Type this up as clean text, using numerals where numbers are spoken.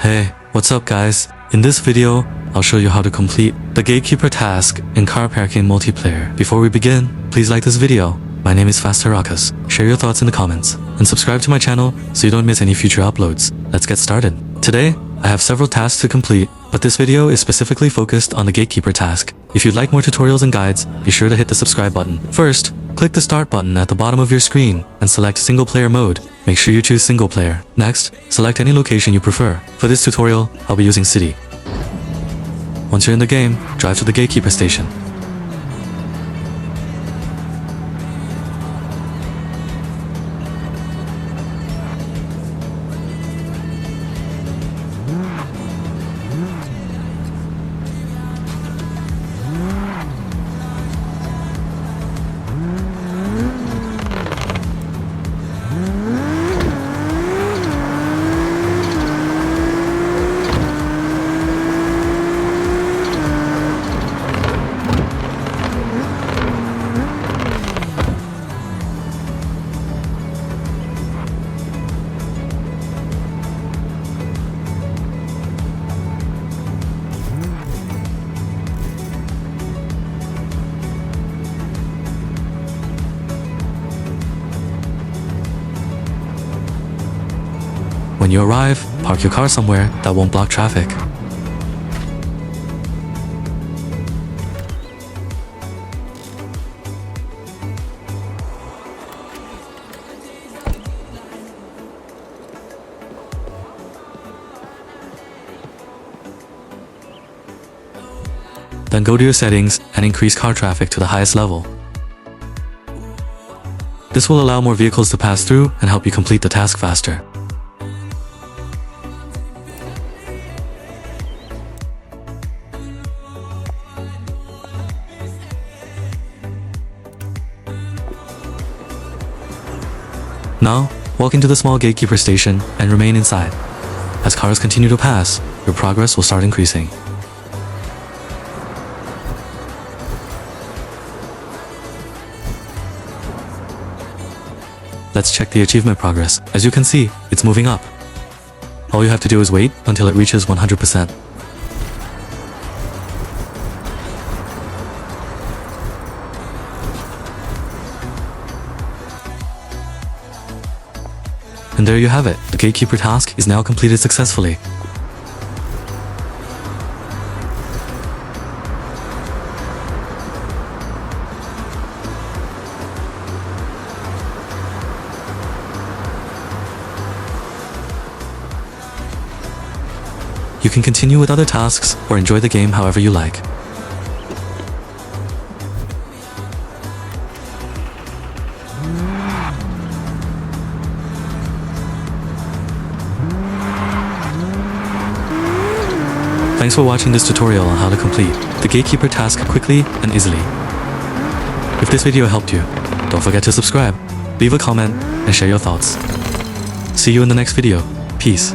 Hey, what's up guys? In this video, I'll show you how to complete the Gatekeeper task in car parking multiplayer. Before we begin, please like this video. My name is Fasterakas. Share your thoughts in the comments and subscribe to my channel so you don't miss any future uploads. Let's get started. Today, I have several tasks to complete, but this video is specifically focused on the Gatekeeper task. If you'd like more tutorials and guides, be sure to hit the subscribe button. First, click the start button at the bottom of your screen and select single player mode. Make sure you choose single player. Next, select any location you prefer. For this tutorial, I'll be using city. Once you're in the game, drive to the Gatekeeper station. When you arrive, park your car somewhere that won't block traffic. Then go to your settings and increase car traffic to the highest level. This will allow more vehicles to pass through and help you complete the task faster. Now, walk into the small Gatekeeper station and remain inside. As cars continue to pass, your progress will start increasing. Let's check the achievement progress. As you can see, it's moving up. All you have to do is wait until it reaches 100%. And there you have it. The Gatekeeper task is now completed successfully. You can continue with other tasks or enjoy the game however you like. Thanks for watching this tutorial on how to complete the Gatekeeper task quickly and easily. If this video helped you, don't forget to subscribe, leave a comment, and share your thoughts. See you in the next video. Peace.